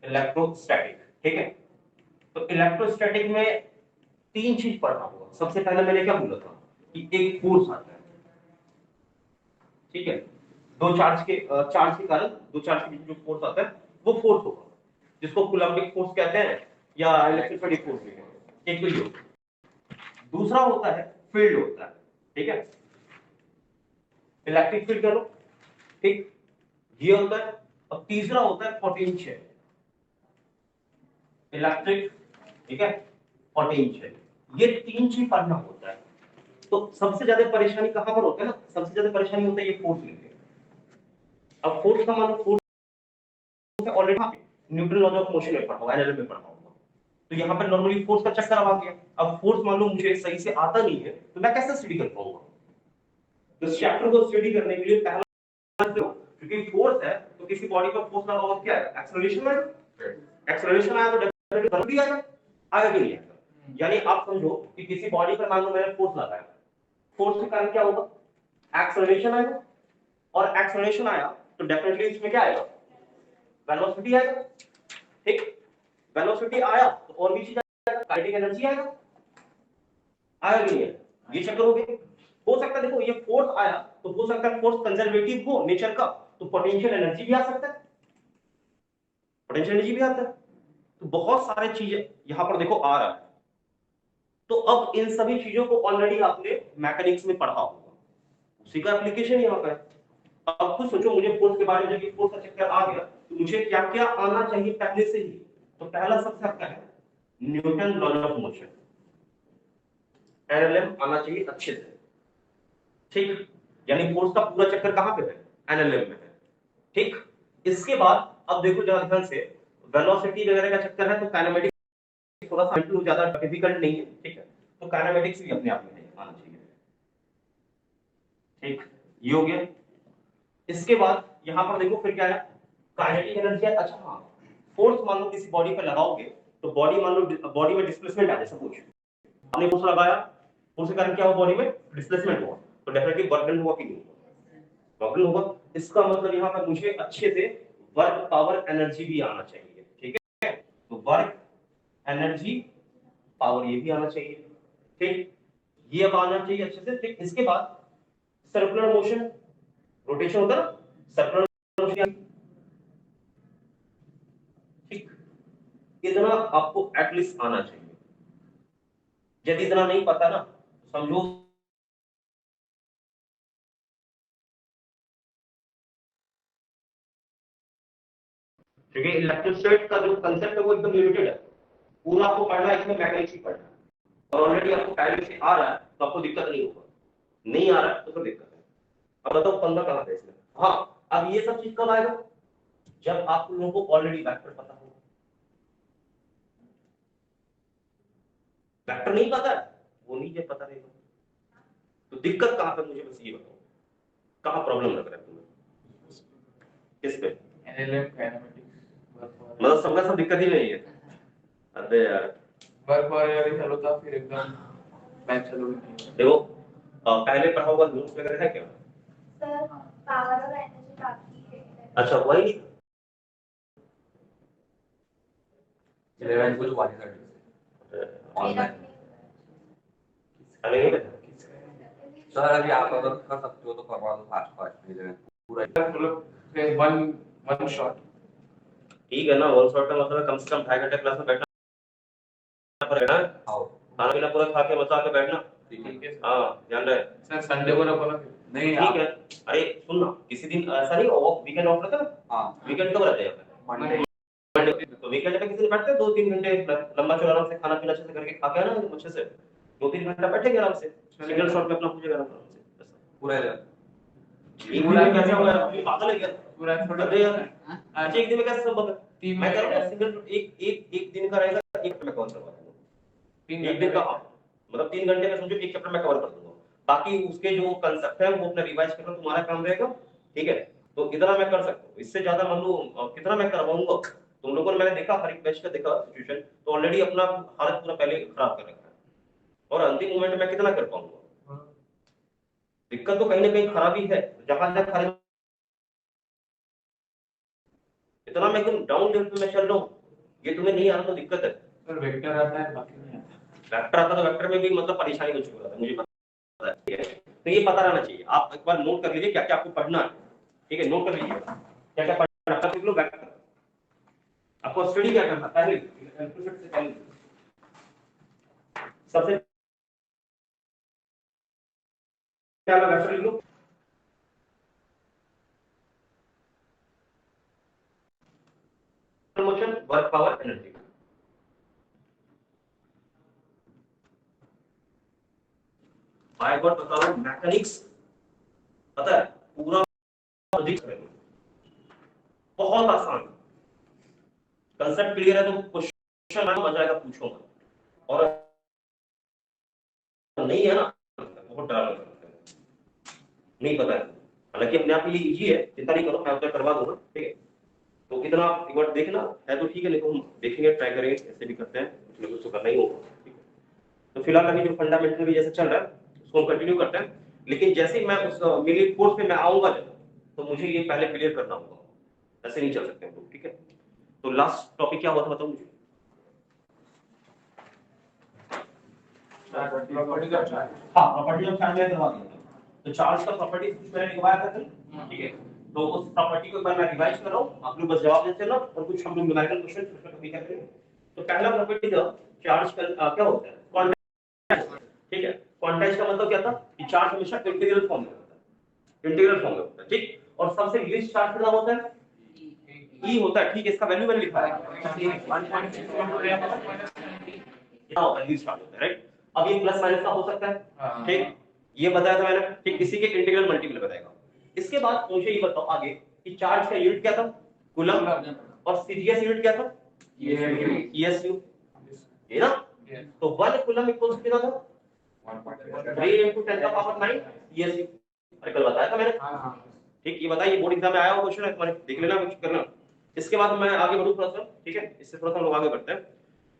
Electrostatic, ठीक है। तो इलेक्ट्रोस्टैटिक में तीन चीज पढ़ना होगा। सबसे पहले मैंने क्या बोला था कि एक फोर्स आता है, ठीक है, दो चार्ज के कारण दो चार्ज के बीच जो फोर्स आता है वो फोर्स होगा, जिसको कूलम्बिक फोर्स कहते हैं या इलेक्ट्रोस्टैटिक फोर्स भी कहते हैं। एक तो ये होता है। दूसरा होता है फील्ड होता है, ठीक है, इलेक्ट्रिक फील्ड करो, ठीक, ये होता है। और तीसरा होता है पोटेंशियल, इलेक्ट्रिक, ठीक है, पोटेंशियल। ये तीन चीज पढ़ना होता है। तो सबसे ज्यादा परेशानी कहां पर होता है ना, सबसे ज्यादा परेशानी होता है ये फोर्स लेके। अब फोर्स का मानो force already Newton laws of motion में पढ़ा हुआ, एनएलएम में पढ़ा हुआ। तो यहाँ पर नॉर्मली फोर्स का चक्कर आ गया। अब फोर्स मान लो मुझे सही से आता नहीं है तो मैं कैसे स्टडी कर पाऊंगा? तो इस चैप्टर को स्टडी करने के लिए पहला, क्योंकि फोर्स है तो किसी बॉडी पर फोर्स लगा हुआ क्या है, एक्सेलरेशन है। एक्सेलरेशन आया तो डेफिनेटली करंट भी आएगा, आएगा कि नहीं आएगा? यानी आप समझो कि किसी बॉडी पर मान लो मैंने फोर्स लगाया, फोर्स के कारण क्या होगा, एक्सेलरेशन आएगा, और एक्सेलरेशन आया तो डेफिनेटली इसमें क्या आएगा, वेलोसिटी आएगा, ठीक। वेलोसिटी आया तो और भी चीज आएगा, काइनेटिक एनर्जी आएगा, आएगा कि नहीं आएगा? ये चक्कर हो गया। हो सकता है देखो ये फोर्स आया तो हो सकता है फोर्स कंजर्वेटिव हो नेचर का, तो पोटेंशियल एनर्जी भी आ सकता है, पोटेंशियल एनर्जी भी आता है। तो बहुत सारे चीजें यहां पर देखो आ रहा है। तो अब इन सभी चीजों को ऑलरेडी आपने मैकेनिक्स में पढ़ा होगा, उसी का एप्लीकेशन यहाँ पर है। अब खुद सोचो, मुझे फोर्स के बारे में जब फोर्स का चक्कर आ गया तो मुझे क्या क्या आना चाहिए पहले से ही। तो पहला सबसे अच्छा है Newton law of motion, NLM आना चाहिए अच्छे से, ठीक। यानी फोर्स का पूरा चक्कर कहां पे है, एनएलएम में है, ठीक। इसके बाद अब देखो जरा ध्यान से, वेलोसिटी वगैरह का चक्कर है तो काइनेमेटिक्स थोड़ा सा ज्यादा डिफिकल्ट नहीं है, ठीक है। तो काइनेमेटिक्स भी अपने आप में आना चाहिए, ठीक। ये हो गया। इसके बाद यहां पर देखो फिर क्या है, काइनेटिक एनर्जी। अच्छा हाँ, फोर्स मान लो किसी बॉडी पे लगाओगे तो बॉडी मान लो बॉडी में डिस्प्लेसमेंट आ जाए, सपोज हमने फोर्स लगाया, फोर्स के कारण क्या हुआ, बॉडी में डिस्प्लेसमेंट हुआ, तो डेफिनेटली वर्क डन हुआ कि नहीं हुआ, वर्क डन होगा। इसका मतलब यहां पर मुझे अच्छे से वर्क पावर एनर्जी भी आना चाहिए, ठीक है। तो वर्क एनर्जी पावर ये भी आना चाहिए, ठीक। ये अब आना चाहिए अच्छे से, ठीक। इसके बाद सर्कुलर मोशन, रोटेशन होता है ना, सर्कुलर मोशन, ठीक। इतना आपको एटलीस्ट आना चाहिए। यदि इतना नहीं पता ना तो समझो क्योंकि इलेक्ट्रोस्टैटिक का जो कंसेप्ट है वो एकदम लिमिटेड है, पूरा आपको पढ़ना है, इसमें मैकेनिक्स ही पढ़ना है। और ऑलरेडी आपको पहले से आ रहा है तो आपको दिक्कत नहीं होगा, नहीं आ रहा है तो फिर दिक्कत है। अब बताओ पंगा कहां है इसमें? हाँ, अब ये सब चीज कब आएगा, जब आप लोगों को ऑलरेडी वेक्टर पता होगा। वेक्टर नहीं पता है, वो नहीं है, पता रहेगा तो दिक्कत कहां पे, मुझे बस ये बताओ कहां प्रॉब्लम लग रहा है तुम्हें, किस पे? एनएलएम काइनेमेटिक्स मतलब सबका सब दिक्कत ही नहीं है। अरे यार वर्क और यार चलो तो फिर एकदम मैच चलो नहीं। देखो पहले पढ़ा हुआ नोट्स वगैरह है क्या? सर पावर और एनर्जी काफी है। अच्छा वही 11 कुछ वाली सर्टिफिकेट ऑनलाइन अरे नहीं पता। सर अभी आप अगर कर सकते हो तो करवा दो फास्ट फास्ट पूरा मतलब वन वन शॉट। ठीक है ना, वन शॉट का मतलब कम से कम 2.5 घंटे क्लास में बैठना पड़ेगा। आओ खाना पीना पूरा खा के बचा के बैठना, ठीक है हाँ ध्यान रहे। सर संडे को रखो ना, नहीं ठीक है। अरे सुन ना, किसी दिन ऐसा नहीं ऑफ वीकेंड ऑफ रहता ना, हाँ वीकेंड कब रहता है? मंडे। तो वीकेंड पे किसी दिन बैठते हैं 2-3 घंटे लंबा चौड़ा आराम से खाना पीना अच्छे से करके खा के आना अच्छे से, 2-3 घंटा बैठेंगे आराम से, सिंगल शॉट में अपना पूजा आराम से पूरा पूरा कैसे होगा, पागल है क्या? पूरा अरे यार अच्छा एक दिन में कैसे संभव है? तीन मैं में कह रहा हूँ सिंगल एक एक एक दिन का रहेगा, एक मैं कवर करवा दूंगा, एक दिन का मतलब 3 घंटे में समझो एक चैप्टर मैं कवर कर दूंगा, बाकी उसके जो कांसेप्ट है वो अपना रिवाइज करना तुम्हारा काम रहेगा, ठीक है। तो इतना मैं कर सकता हूँ, इससे ज्यादा मान लो कितना मैं करवाऊंगा। तुम लोगों ने मैंने देखा हर एक बैच का देखा सिचुएशन, तो ऑलरेडी अपना हालत पूरा पहले खराब कर रखा है, और अंतिम मोमेंट में कितना कर पाऊंगा? दिक्कत तो कहीं ना कहीं खराबी है, जहां तक इतना मैं एकदम डाउन लेवल पे मैं चल रहा हूँ ये तुम्हें नहीं आना तो दिक्कत है। सर वेक्टर आता है बाकी नहीं आता। वेक्टर आता तो वेक्टर में भी मतलब परेशानी हो चुकी है, मुझे पता है, ठीक है। तो ये पता रहना चाहिए, आप एक बार नोट कर लीजिए क्या क्या आपको पढ़ना है, ठीक है, नोट कर लीजिए क्या क्या पढ़ना है। सीख लो वेक्टर, आपको स्टडी क्या करना है पहले से पहले सबसे पहला वेक्टर लिख लो। Motion, work, power, energy. By god बताओ मैकेनिक्स पता है पूरा बहुत आसान, कंसेप्ट क्लियर है तो क्वेश्चन मजा आएगा, पूछो मत। और नहीं है ना बहुत डर लगता है, नहीं पता है, हालांकि अपने आप के लिए इजी है, चिंता नहीं करो, मैं उत्तर करवा दूंगा, ठीक है। तो इतना एक बार देखना है तो ठीक है, नहीं तो हम देखेंगे, ट्राई करेंगे, ऐसे भी करते हैं, कुछ ना कुछ तो करना ही होगा, ठीक है। तो फिलहाल अभी जो फंडामेंटल भी जैसे चल रहा है उसको हम कंटिन्यू करते हैं, लेकिन जैसे ही मैं उस मेरे कोर्स में मैं आऊंगा तो मुझे ये पहले क्लियर करना होगा, ऐसे नहीं चल सकते हम लोग, ठीक है। तो लास्ट टॉपिक क्या हुआ था बताओ मुझे। हाँ, प्रॉपर्टी ऑफ चार्ज में करवा दिया था। तो चार्ज का प्रॉपर्टी कुछ मैंने लिखवाया था कल, ठीक है। तो उस प्रॉपर्टी को एक बार मैं रिवाइज कर रहा हूं, आप लोग बस जवाब देते ना, और कुछ हम लोग न्यूमेरिकल क्वेश्चन उसमें कभी करते हैं। तो पहला प्रॉपर्टी था चार्ज का क्या होता है, क्वांटाइज, ठीक है। क्वांटाइज का मतलब क्या था कि चार्ज हमेशा इंटीग्रल फॉर्म में होता है, इंटीग्रल फॉर्म में होता है, ठीक। और सबसे लीस्ट चार्ज कितना होता है, ई होता है, ठीक है। इसका वैल्यू मैंने लिखा है 1.6 क्या होता है, लीस्ट चार्ज होता है, राइट। अब ये प्लस माइनस का हो सकता है, ठीक, ये बताया था मैंने, ठीक। इसी के इंटीग्रल मल्टीपल बताएगा। इसके बाद मुझे ये बताओ आगे कि चार्ज का यूनिट क्या था, कूलम, और सीजीएस यूनिट क्या था, ईएसयू, ये ना। तो 1 कूलम इक्वल्स कितना था 3 × 10⁻⁹ ईएसयू, कल बताया था मैंने, ठीक। ये बताइए बोर्ड एग्जाम में आया हुआ क्वेश्चन है तुम्हारे, देख लेना कुछ करना। इसके बाद मैं आगे बढ़ूं थोड़ा सा, ठीक है, इससे थोड़ा सा हम लोग आगे बढ़ते हैं।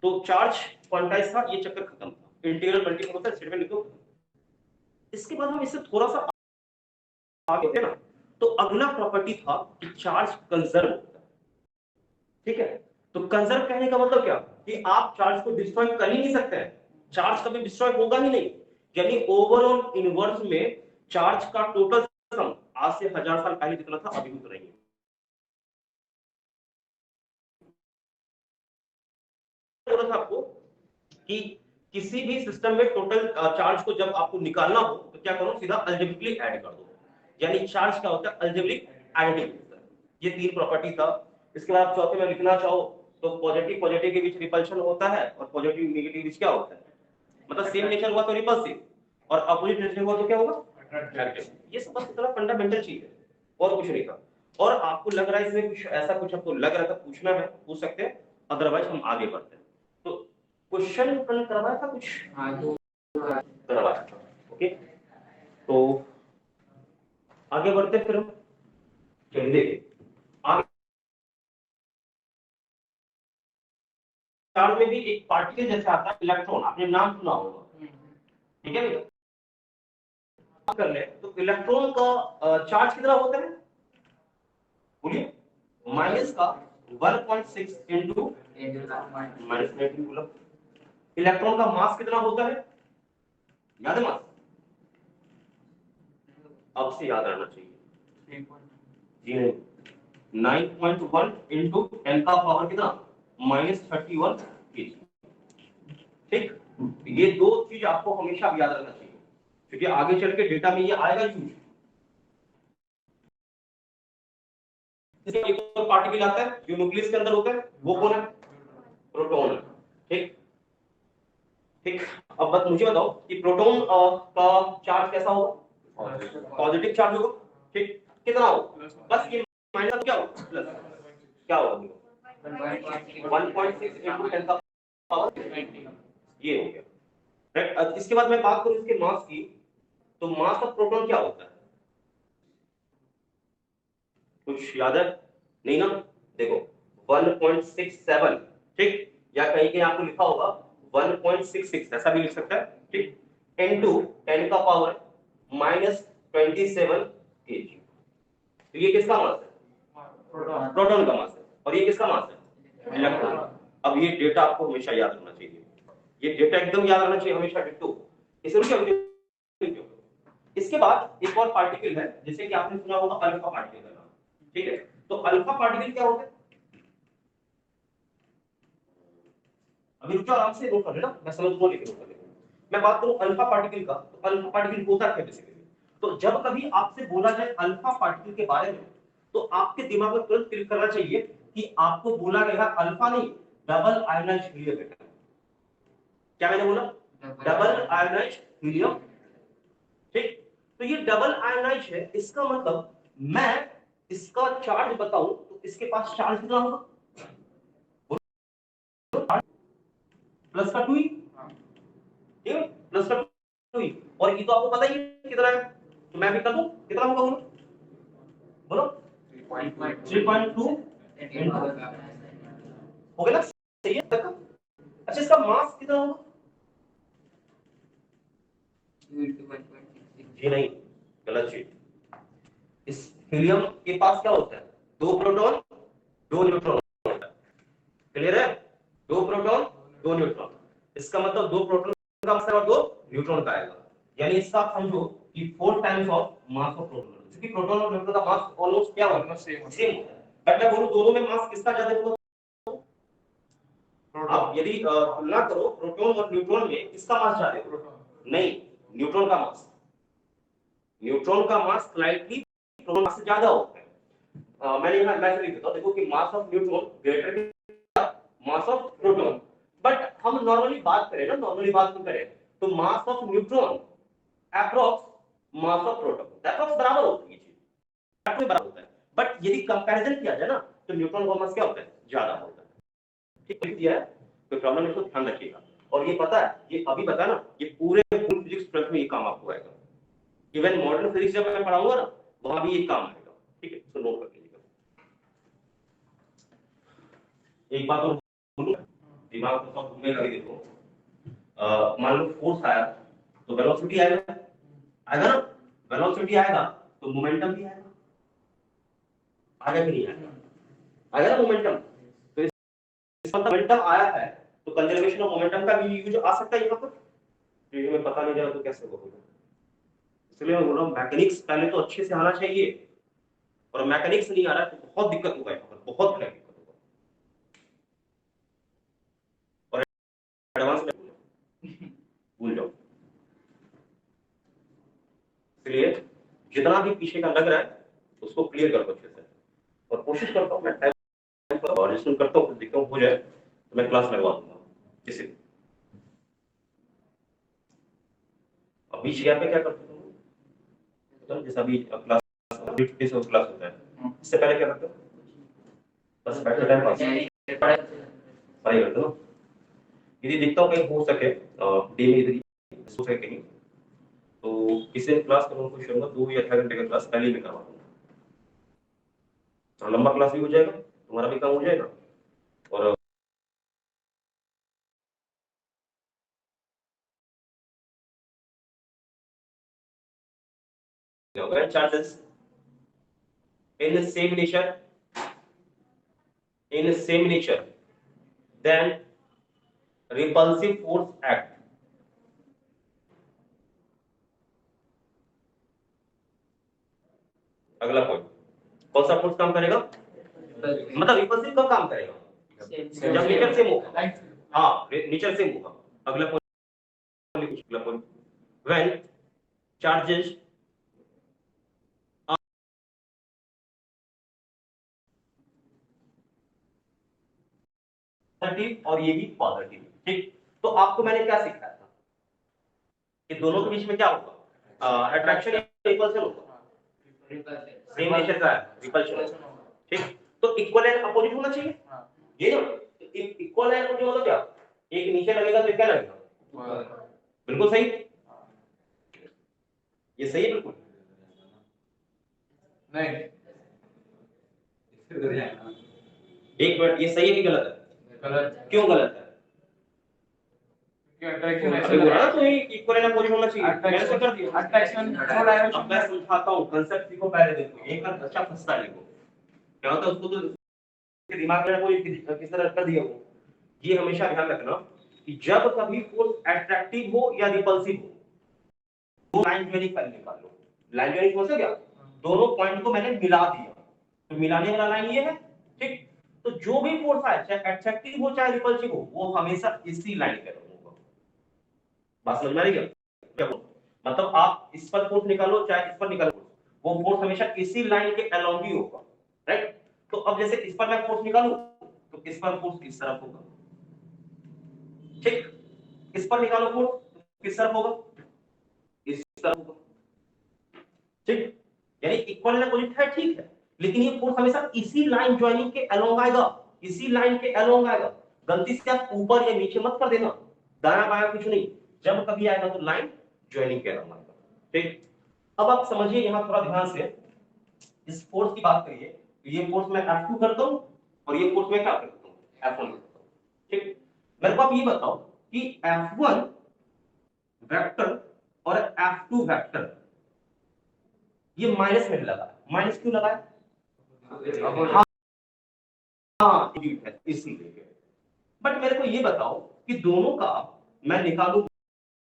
तो चार्ज क्वांटाइज था, ये चक्कर खत्म था, इंटीग्रल मल्टीपल होता है, स्टेटमेंट लिखो। इसके बाद हम इससे थोड़ा सा आगे बढ़ते हैं ना, तो अगला प्रॉपर्टी था कि चार्ज कंजर्व होता है, ठीक है। तो कंजर्व कहने का मतलब क्या कि आप चार्ज को डिस्ट्रॉय कर ही नहीं सकते हैं, चार्ज कभी डिस्ट्रॉय होगा ही नहीं, यानी ओवरऑल यूनिवर्स में चार्ज का टोटल सम आज से 1000 साल पहले जितना था अभी उतना ही है। बोला था आपको कि किसी भी सिस्टम में टोटल चार्ज को जब आपको निकालना हो तो क्या करो, सीधा अलजेब्रिकली ऐड कर दो, यानी चार्ज क्या होता है, अलजेब्रिक एडिटिव होता है। ये 3 प्रॉपर्टी था। इसके बाद आप चौथे में लिखना चाहो तो पॉजिटिव पॉजिटिव के बीच रिपल्शन होता है, और पॉजिटिव नेगेटिव बीच क्या होता है, मतलब सेम नेचर हुआ तो रिपल्सिव, और अपोजिट नेचर हुआ तो क्या होगा अट्रैक्टिव। ये सब बस इतना फंडामेंटल चीज है और कुछ नहीं था। और आपको लग रहा है इसमें कुछ ऐसा कुछ आपको लग रहा था पूछना है, पूछ सकते हैं, अदरवाइज हम आगे बढ़ते हैं। तो क्वेश्चन कल करवाया था कुछ, करवाया था, ओके। तो आगे बढ़ते फिर हम, चलिए देखिए आगे। चार्ज में भी एक पार्टिकल जैसा आता है इलेक्ट्रॉन, आपने नाम सुना होगा, ठीक है भैया। कर ले तो इलेक्ट्रॉन का चार्ज कितना होता है बोलिए, माइनस का 1.6 इंटू -19 कूलम। इलेक्ट्रॉन का मास कितना होता है, याद है मास, अब से याद रहना चाहिए जी नहीं, 9.1 इंटू 10 का पावर कितना -31 kg, ठीक। ये दो चीज आपको हमेशा याद रखना चाहिए, क्योंकि आगे चल के डेटा में ये आएगा यूज। एक और पार्टिकल आता है जो न्यूक्लियस के अंदर होता है, वो कौन है, प्रोटॉन, ठीक ठीक। अब बस मुझे बताओ कि प्रोटॉन का चार्ज कैसा होगा, पॉजिटिव चार्ज होगा, ठीक। कितना होगा, बस ये माइनस क्या होगा प्लस क्या होगा 1.6 into 10 का पावर, ये हो गया, राइट। अब इसके बाद मैं बात करूं इसके मास की, तो मास ऑफ प्रोटॉन क्या होता है, कुछ याद है नहीं ना, देखो 1.67, ठीक, या कहीं कहीं आपको लिखा होगा 1.66, ऐसा भी लिख सकता है, ठीक, इनटू 10 का पावर -27 kg। तो ये किसका मास है, प्रोटॉन का मास है, और ये किसका मास है, इलेक्ट्रॉन। अब ये डेटा आपको हमेशा याद रखना चाहिए, ये डेटा एकदम याद रखना चाहिए हमेशा डिट्टो। इसे रुकिए, इसके बाद एक और पार्टिकल है जैसे कि आपने सुना होगा अल्फा पार्टिकल का नाम, ठीक है। तो अल्फा पार्टिकल क्या होता है, अभी रुको आराम से नोट कर लेना, मैं समझ लो लेकिन नोट कर लेना। मैं बात करूं अल्फा पार्टिकल का, तो अल्फा पार्टिकल होता क्या बेसिकली। तो जब कभी आपसे बोला जाए अल्फा पार्टिकल के बारे में, तो आपके दिमाग में तुरंत क्लिक करना चाहिए कि आपको बोला गया अल्फा नहीं, डबल आयोनाइज्ड हीलियम है। क्या मैंने बोला, डबल आयोनाइज्ड हीलियम, ठीक। तो ये डबल आयोनाइज्ड है, इसका मतलब मैं इसका चार्ज बताऊं तो इसके पास चार्ज कितना होगा, प्लस का 2 ही, ठीक है, प्लस का 2 ही। और ये तो आपको पता ही है कितना है, तो मैं भी कर दूं कितना होगा, बोलो 3.2 हो गया ना, सही है तक। अच्छा इसका मास कितना होगा, ये नहीं, गलत चीज। इस हीलियम के पास क्या होता है, 2 प्रोटॉन 2 न्यूट्रॉन होता है, क्लियर है, 2 प्रोटॉन 2 न्यूट्रॉन। इसका मतलब 2 प्रोटॉन का मास और 2 न्यूट्रॉन का आएगा, यानी इसका आप समझो कि 4 times of mass of proton, क्योंकि प्रोटॉन और न्यूट्रॉन का मास ऑलमोस्ट क्या होगा, सेम होता है। बट मैं बोलूं दोनों में मास किसका ज्यादा होगा, आप यदि तुलना करो प्रोटॉन और न्यूट्रॉन में किसका मास ज्यादा है, नहीं, न्यूट्रॉन का मास, न्यूट्रॉन का मास स्लाइटली प्रोटॉन मास से ज्यादा होता है। मैंने यहां मैसेज लिख देता हूं, देखो कि mass of neutron greater mass of proton. But हम नॉर्मली बात करें ना, नॉर्मली बात करें तो mass of neutron approx mass of proton approx बराबर होती है, चीज बराबर होता है। बट यदि कंपैरिजन किया जाए ना तो न्यूट्रॉन का मास क्या होता है, ज्यादा होता है, ठीक है। दिया है कोई प्रॉब्लम, इसको ध्यान रखिएगा। और ये पता है, ये अभी बता ना, ये पूरे फुल फिजिक्स ट्वेल्थ में ये काम आपको आएगा, इवन मॉडर्न फिजिक्स जब मैं पढ़ाऊंगा ना वहां भी ये काम आएगा, ठीक है, तो नोट कर लीजिएगा। एक बात और बोलूं, दिमाग को सब घूमने लगे, देखो मान लो फोर्स आया तो वेलोसिटी आएगा, आएगा ना, वेलोसिटी आएगा तो मोमेंटम भी आएगा, आएगा कि नहीं आएगा, आएगा ना मोमेंटम। तो इसका मोमेंटम आया है तो कंजर्वेशन ऑफ मोमेंटम का भी यूज आ सकता है यहाँ पर, जो हमें पता नहीं रहा तो कैसे होगा। इसलिए मैं बोल रहा हूँ मैकेनिक्स पहले तो अच्छे से आना चाहिए, और मैकेनिक्स नहीं आ रहा है तो बहुत दिक्कत होगा यहाँ पर, बहुत बड़ा दिक्कत होगा। और एडवांस में भूल जाओ, इसलिए जितना भी पीछे का लग रहा है उसको क्लियर कर दो अच्छे से। और कोशिश करता हूँ मैं टाइम पर ऑडिशन करता हूँ, देखता हूँ हो जाए तो मैं क्लास लगवा दूंगा किसी। अब बीच गैप में क्या करते हो, तो जैसे अभी क्लास क्लास होता है, इससे पहले क्या करते हो, बस बैठे टाइम पास पढ़ाई करते हो। यदि देखता हूँ कहीं हो सके डे में इधर हो सके कहीं, तो किसी दिन क्लास करूँगा, कोशिश करूँगा 2 या 8 घंटे का क्लास पहले में करवा दूंगा, तो लंबा क्लास भी हो जाएगा, तुम्हारा भी काम हो जाएगा। और when charges in the same nature then repulsive force act। अगला पॉइंट, कौन सा फोर्स काम करेगा, मतलब रिपल्सिव कब काम करेगा, जब नेचर से मूव, हाँ नेचर से मूव। अगला पॉइंट when charges पॉजिटिव और ये भी पॉजिटिव, ठीक। तो आपको मैंने क्या सिखाया था कि दोनों के बीच में क्या होगा, अट्रैक्शन या रिपल्शन होगा, सेम नेचर का है रिपल्शन, ठीक। तो इक्वल एंड अपोजिट होना चाहिए, ये ना, इक्वल एंड अपोजिट मतलब क्या, एक नीचे लगेगा तो क्या लगेगा, बिल्कुल सही, ये सही है बिल्कुल नहीं, एक मिनट, ये सही है कि गलत है, गलत, क्यों गलत है, अट्रैक्शन अभी बोला ना, तो इक्वल एंड अपोजिट होना चाहिए, मैंने तो कर दिया। अट्रैक्शन अब मैं समझाता हूं, कांसेप्ट सीखो पहले, देखो एक का अच्छा फंसता लिखो, क्या होता है उसको तो दिमाग में कोई किस तरह कर दिया वो, ये हमेशा ध्यान रखना कि जब कभी फोर्स अट्रैक्टिव हो या रिपल्सिव हो, दो लाइन ज्वाइनिंग पहले निकाल लो। लाइन ज्वाइनिंग हो गया, दोनों पॉइंट को मैंने मिला दिया, तो मिलाने वाला लाइन ये है, ठीक। तो जो भी फोर्स आए, चाहे अट्रैक्टिव हो चाहे रिपल्सिव हो, वो हमेशा इसी लाइन पे होगा। बात समझ में आ रही है क्या? मतलब आप इस पर फोर्स निकालो चाहे इस पर निकालो, वो फोर्स हमेशा इसी लाइन के अलोंग ही होगा, राइट। तो अब जैसे इस पर मैं फोर्स निकालूं तो इस पर फोर्स किस तरफ होगा, ठीक। इस पर निकालो फोर्स तो किस तरफ होगा, इस तरफ होगा, ठीक। यानी इक्वल अपोजिट है, ठीक है, लेकिन ये फोर्स हमेशा इसी लाइन ज्वाइनिंग के अलोंग आएगा, इसी लाइन के अलोंग आएगा। गलती से आप ऊपर या नीचे मत कर देना, दाया बाया कुछ नहीं, जब कभी आएगा तो लाइन ज्वाइनिंग के अलोंग आएगा, ठीक। अब आप समझिए यहां थोड़ा ध्यान से, इस फोर्स की बात करिए, तो ये फोर्स मैं F2 करता हूं और ये फोर्स मैं क्या करता हूं, F1 करता हूं, ठीक। मेरे को आप ये बताओ कि F1 वेक्टर और F2 वेक्टर ये माइनस में लगा है, माइनस क्यों लगा है? हाँ इसीलिए। बट मेरे को ये बताओ कि दोनों का मैं निकालू,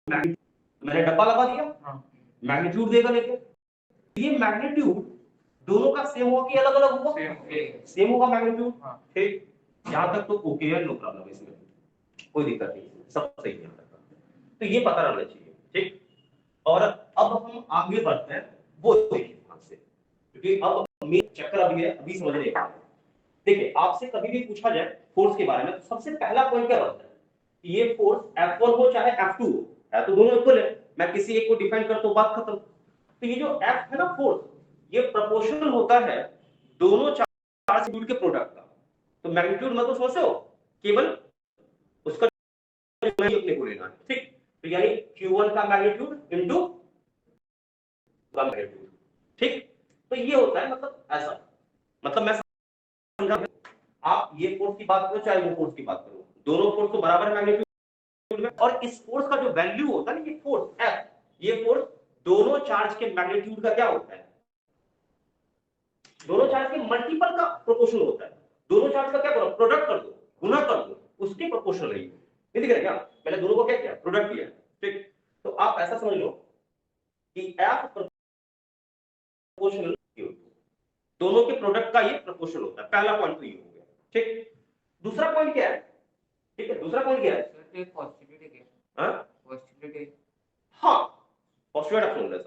मैंने डब्बा लगा दिया, मैग्नीट्यूड देगा लेके, ये मैग्नीट्यूड दोनों का सेम होगा कि अलग अलग होगा? सेम होगा मैग्नीट्यूड, ठीक। यहां तक तो ओके है, नो प्रॉब्लम, इसमें कोई दिक्कत नहीं, सब सही है। तो ये पता रहना चाहिए, ठीक। और अब हम आगे बढ़ते हैं, वो देखिए ध्यान से, क्योंकि अब मेन चक्कर अभी है, अभी समझ रहे हैं। देखिए आपसे कभी भी पूछा जाए फोर्स के बारे में, तो सबसे पहला पॉइंट क्या बनता है, ये फोर्स F1 हो चाहे F2 हो, है तो दोनों इक्वल है, मैं किसी एक को डिफाइन करता हूं, बात खत्म। तो ये जो F है ना फोर्स, ये प्रोपोर्शनल होता है दोनों चार्ज के प्रोडक्ट का। तो मैग्नीट्यूड मत तो सोचो, केवल उसका अपने को लेना है, ठीक। तो यानी Q1 का मैग्नीट्यूड इनटू का मैग्नीट्यूड, ठीक। तो ये होता है, मतलब ऐसा, मतलब मैं समझा, आप ये फोर्स की बात करो चाहे वो फोर्स की बात करो, दोनों फोर्स को बराबर मैग्नीट्यूड में, और इस फोर्स का जो वैल्यू होता है ना, ये फोर्स F, ये फोर्स दोनों चार्ज के मैग्नीट्यूड का क्या होता है, दोनों चार्ज के मल्टीपल का प्रोपोर्शनल होता है। दोनों चार्ज का क्या करो, प्रोडक्ट कर दो, गुना कर दो, उसके प्रोपोर्शनल है। ये दिख रहा है क्या, मैंने दोनों को क्या किया, प्रोडक्ट किया, ठीक। तो आप ऐसा समझ लो कि F प्रोपोर्शनल, दोनों के प्रोडक्ट का ये प्रोपोर्शनल होता है। पहला पॉइंट तो ये हो गया, ठीक। दूसरा पॉइंट क्या है, ठीक है, दूसरा पॉइंट क्या है, हाँ पॉस्टुलेट ऑफ न्यूटन।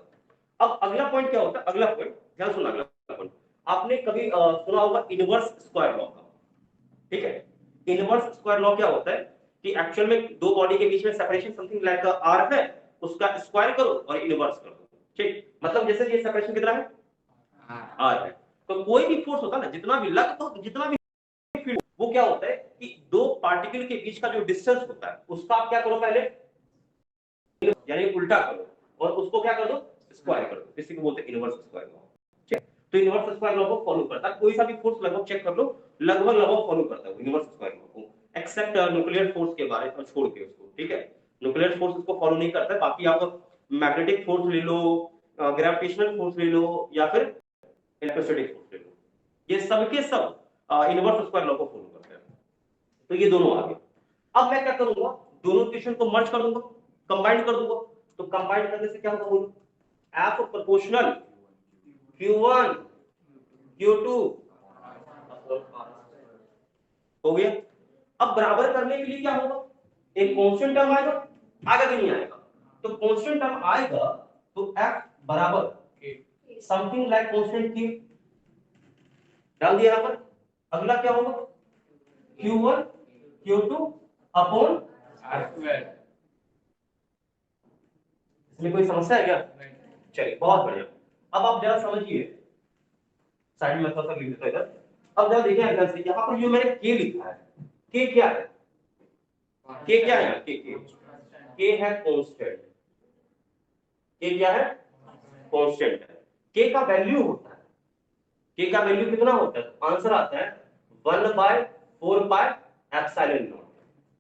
अब अगला पॉइंट क्या होता है, अगला पॉइंट ध्यान सुनना, अगला पॉइंट आपने कभी सुना होगा इनवर्स स्क्वायर लॉ का, ठीक है। इनवर्स स्क्वायर लॉ क्या होता है कि एक्चुअल में दो बॉडी के बीच में सेपरेशन समथिंग लाइक आर है, उसका स्क्वायर करो और इनवर्स कर दो, ठीक। मतलब जैसे ये सेपरेशन कितना है, आर है, तो कोई भी फोर्स होता है ना, जितना भी लगभग जितना भी फील्ड, वो क्या होता है कि दो पार्टिकल के बीच का जो डिस्टेंस होता है उसका आप क्या करो पहले, यानी उल्टा करो और उसको क्या कर दो, स्क्वायर कर दो, इसी को बोलते हैं इनवर्स स्क्वायर लॉ, ठीक। तो इनवर्स स्क्वायर लॉ को फॉलो करता है, कोई सा भी फोर्स लगभग चेक कर लो, लगभग फॉलो करता है इनवर्स स्क्वायर लॉ को, एक्सेप्ट न्यूक्लियर फोर्स के बारे में छोड़ के उसको, ठीक है। न्यूक्लियर फोर्स उसको फॉलो नहीं करता है, बाकी आप मैग्नेटिक फोर्स ले लो, ग्रेविटेशनल फोर्स ले लो या फिर इलेक्ट्रोस्टैटिक फोर्स ले लो, ये सबके सब इनवर्स स्क्वायर लॉ को फॉलो करते हैं। तो ये दोनों आ गए। अब मैं क्या करूंगा, दोनों इक्वेशन को मर्ज कर दूंगा, कंबाइन कर दूंगा। तो कंबाइन करने से क्या होगा, बोलो, F प्रोपोर्शनल Q1 Q2 हो गया। अब बराबर करने के लिए क्या होगा, एक कांस्टेंट टर्म आएगा, आएगा कि नहीं आएगा, तो कांस्टेंट टर्म आएगा तो F बराबर समथिंग लाइक कांस्टेंट K डाल दिया यहां पर। अगला क्या होगा, Q1 Q2 अपॉन R²। इसमें कोई समस्या है क्या, चलिए बहुत बढ़िया। अब आप जरा समझिए, साइड में थोड़ा सा लिख देता हूं इधर। अब जरा देखिए अंदर से, यहां पर जो मैंने K लिखा है, K क्या है, K क्या है, K है कांस्टेंट, K क्या है, कांस्टेंट है। K का वैल्यू होता है, K का वैल्यू कितना होता है, आंसर आता है 1/4 पाई एप्सिलॉन नॉट,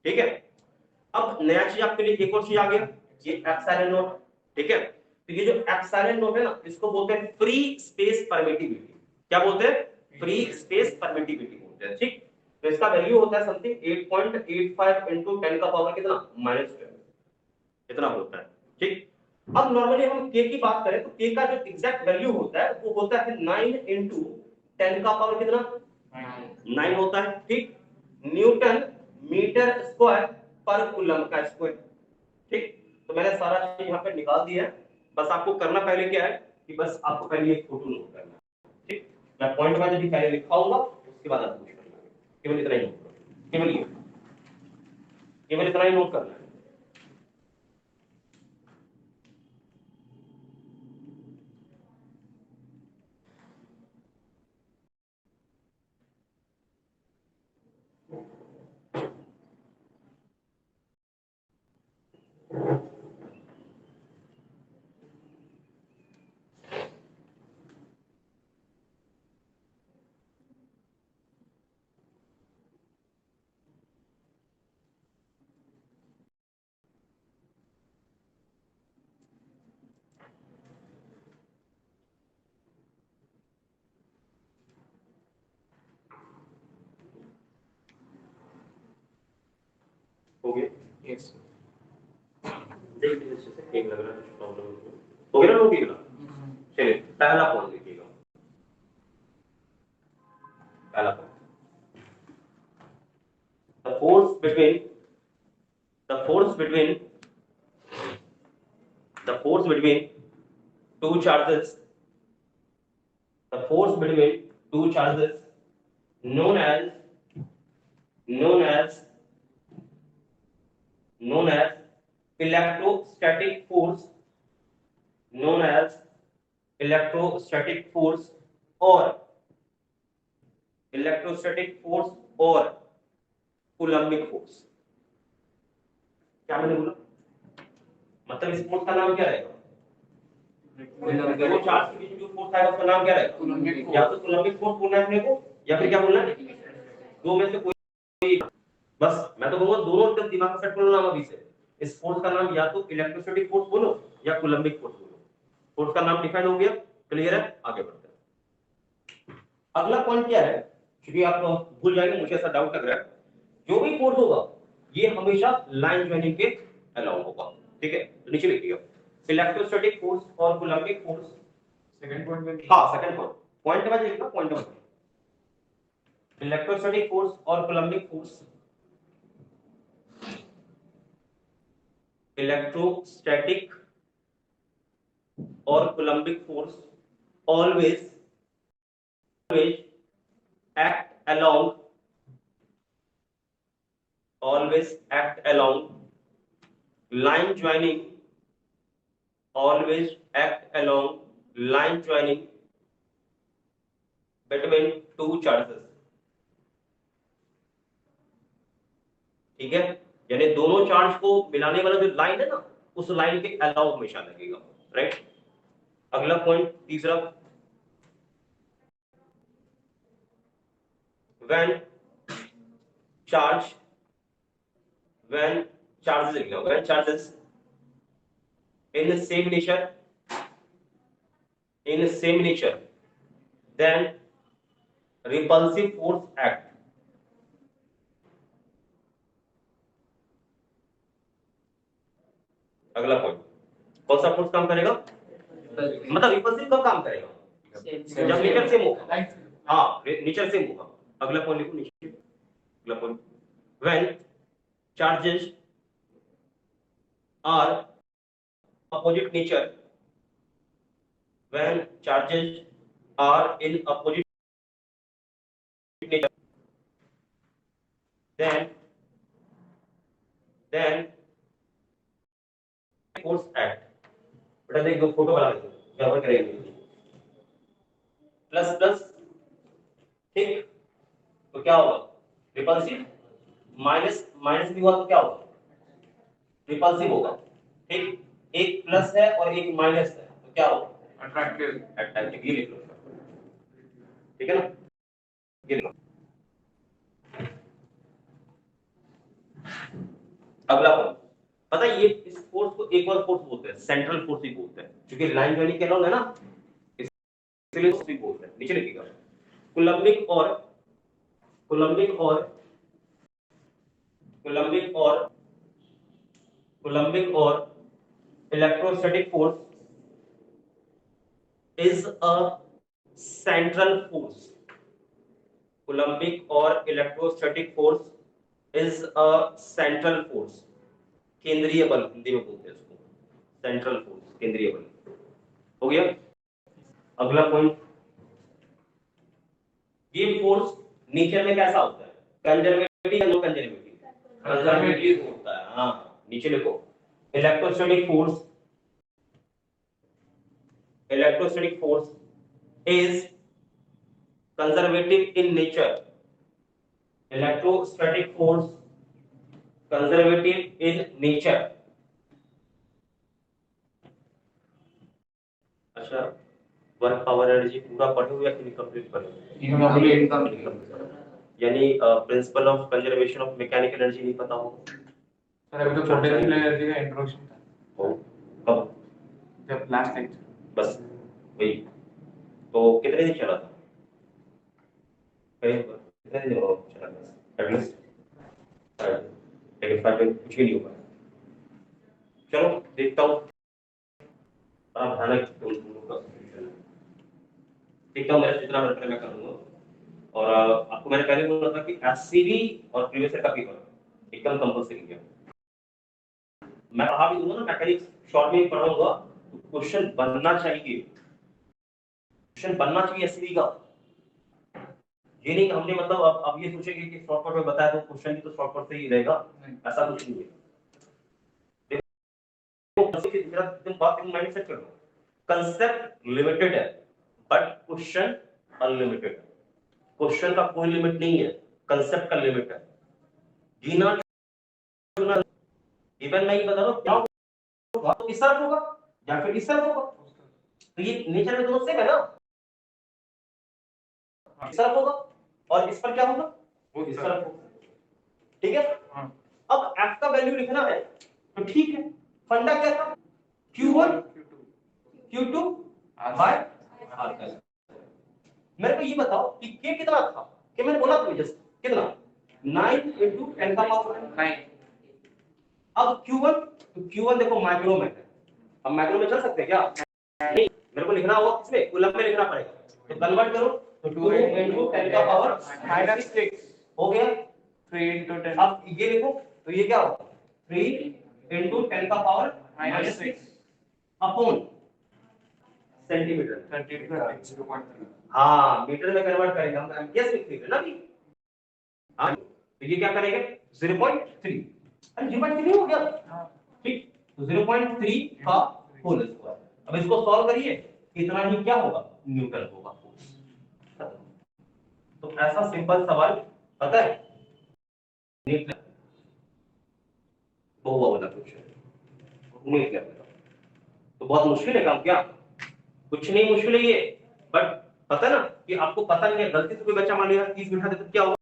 ठीक है। अब नया चीज आपके लिए एक और चीज आ गया, ये एप्सिलॉन नॉट, ठीक है। तो ये जो एप्सिलॉन नॉट है ना, इसको बोलते हैं फ्री स्पेस परमिटिविटी। क्या बोलते हैं, फ्री स्पेस परमिटिविटी बोलते हैं, ठीक। तो इसका वैल्यू होता है समथिंग 8.85 इंटू 10 का पावर कितना -12 इतना होता है। ठीक, अब नॉर्मली हम k की बात करें तो k का जो एग्जैक्ट वैल्यू होता है वो होता है 9 इंटू 10 का पावर कितना 9 होता है। ठीक, न्यूटन मीटर स्क्वायर पर कूलम का स्क्वायर। ठीक, तो मैंने सारा चीज यहाँ पे निकाल दिया है, बस आपको करना पहले क्या है कि बस आपको पहले एक फोटो नोट करना है। ठीक, मैं पॉइंट वाइज अभी पहले लिखाऊंगा, उसके बाद आपको करना है, केवल इतना ही नोट करना, केवल इतना ही नोट करना है। हो गया? यस देख लीजिए इससे ठीक लग रहा है, प्रॉब्लम हो गया ना, हो गया। चलिए पहला पॉइंट देखिएगा, पहला point, the force between the force between the force between two charges, the force between two charges known as known as known as electrostatic force, known as electrostatic force or electrostatic force or coulombic force। क्या मैंने बोला, मतलब इस force का नाम क्या रहेगा, दो चार्ज के बीच जो फोर्स आएगा उसका नाम क्या रहेगा, या तो कूलम्बिक फोर्स बोलना है अपने को, या फिर क्या बोलना है, दो में से कोई। बस मैं तो बोलूंगा दोनों एकदम दिमाग में सेट कर लो नाम अभी से। इस फोर्स का नाम या तो इलेक्ट्रोस्टैटिक फोर्स बोलो या कूलम्बिक फोर्स बोलो। फोर्स का नाम डिफाइन हो गया, क्लियर है, आगे बढ़ते हैं। अगला पॉइंट क्या है, क्योंकि आप भूल जाएंगे, मुझे ऐसा डाउट लग रहा है, जो भी फोर्स होगा ये हमेशा लाइन ज्वाइनिंग के अलाउ होगा। ठीक है, तो नीचे लिखिएगा इलेक्ट्रोस्टैटिक फोर्स और कूलम्बिक फोर्स। सेकंड पॉइंट में हाँ सेकंड पॉइंट, पॉइंट वाइज लिखना, पॉइंट वाइज। इलेक्ट्रोस्टैटिक फोर्स और कूलम्बिक फोर्स, इलेक्ट्रोस्टैटिक और Coulombic force always act along line joining, always act along line joining between two charges। ठीक है, यानी दोनों चार्ज को मिलाने वाला जो लाइन है ना, उस लाइन के अलाउ हमेशा लगेगा। राइट, अगला पॉइंट तीसरा, when charges in the same nature then repulsive force act। अगला पॉइंट, कौन सा फोर्स काम करेगा, मतलब रिपल्सिव कब काम करेगा, जब नेचर सेम होगा। हाँ, नेचर सेम होगा। अगला पॉइंट लिखो नीचे, अगला point, when charges are opposite nature, when charges are in opposite nature then force act। बेटा देख दो फोटो बना दो, व्यवहार करेंगे प्लस प्लस। ठीक, तो क्या होगा, रिपल्सिव, माइनस माइनस भी हुआ तो क्या होगा, रिपल्सिव होगा। ठीक, एक प्लस है और एक माइनस है तो क्या होगा, अट्रैक्टिव। ये लिख लो, ठीक है ना, ये लिखो। अगला पॉइंट, पता है ये इस फोर्स को एक और फोर्स बोलते हैं, सेंट्रल फोर्स भी बोलते हैं, क्योंकि लाइन ज्वाइनिंग के अलाउ है ना, इसलिए फोर्स भी बोलते हैं। नीचे लिखिएगा, कूलम्बिक और Coulombic or electrostatic force is a central force. Coulombic or electrostatic force is a central force. केंद्रीय बल हिंदी में बोलते हैं इसको, सेंट्रल फोर्स, केंद्रीय बल। हो गया। अगला पॉइंट, ये फोर्स नेचर में कैसा होता है? कंजर्वेटिव या नो कंजर्वेटिव? कंजर्वेटिव होता है। हाँ, नीचे लिखो, electrostatic force is conservative in nature. Electrostatic force conservative in nature. अच्छा, वर्क पावर एनर्जी पूरा पढ़े हो या इनकम्प्लीट पढ़े हो? यानी principle of conservation of mechanical energy नहीं पता हो? सर अभी तो पोटेंशियल एनर्जी का इंट्रोडक्शन था। ओ, कब? जब लास्ट लेक्चर। बस वही। तो कितने दिन चला था? कितने दिन चला था? एटलीस्ट लेकिन फाइनल कुछ भी नहीं हुआ। चलो देखता हूँ, बड़ा भयानक का सॉल्यूशन है। देखता हूँ मेरा जितना बेटर मैं करूँगा। और आपको मैंने पहले बोला था कि एससीबी और प्रीवियस ईयर का पेपर एकदम कंपल्सरी किया। मैं पढ़ा भी दूंगा ना, मैकेनिक्स शॉर्ट में पढ़ाऊंगा, तो क्वेश्चन बनना चाहिए, क्वेश्चन बनना चाहिए एससीबी का। ये नहीं हमने मतलब अब ये सोचेंगे कि शॉर्टकट में बताया तो क्वेश्चन भी तो शॉर्टकट से ही रहेगा, ऐसा कुछ नहीं है। तुम बात माइंड सेट कर लो, कंसेप्ट लिमिटेड है बट क्वेश्चन अनलिमिटेड है। क्वेश्चन का कोई लिमिट नहीं है, कंसेप्ट का लिमिट है। जीना चुना, इवन मैं ये बता रहा हूं क्या होगा, तो इस तरफ होगा या फिर इस तरफ होगा, तो ये नेचर में दोनों सेम है ना। इस तरफ होगा और इस पर क्या होगा, वो इस तरफ होगा। ठीक है। अब f का वैल्यू लिखना है तो ठीक है, फंडा क्या था? Q1 Q2 bye R। मेरे को ये बताओ कि K कितना था? कि मैंने बोला था जस्ट कितना, 9 into 10 का पावर 9। अब Q1, तो Q1 देखो माइक्रो में है, अब माइक्रो में चल सकते हैं क्या? नहीं, मेरे को लिखना होगा किसमें, कूलम में लिखना पड़ेगा। तो कन्वर्ट करो, तो 2 into 10 का पावर -6 हो गया। 3 into 10। अब ये लिखो, तो ये क्या होगा, 3 into 10 का पावर -6 अपॉन सेंटीमीटर। 30.3। हाँ, मीटर में कन्वर्ट करेंगे हम, एम्पियर लिख देंगे ना अभी। हाँ, तो ये क्या करेंगे, 0.3। अरे 0.3 हो गया। ठीक, तो 0.3 का होल स्क्वायर। अब इसको सॉल्व करिए, इतना ही क्या होगा, न्यूटन होगा फोर्स। तो ऐसा सिंपल सवाल पता है, नीट बहुआ वाला क्वेश्चन नीट कर, तो बहुत मुश्किल है काम क्या? कुछ नहीं मुश्किल है ये, बट पता ना कि आपको पता नहीं है, गलती से कोई बच्चा मान लिया 30 मिनट तो क्या होगा।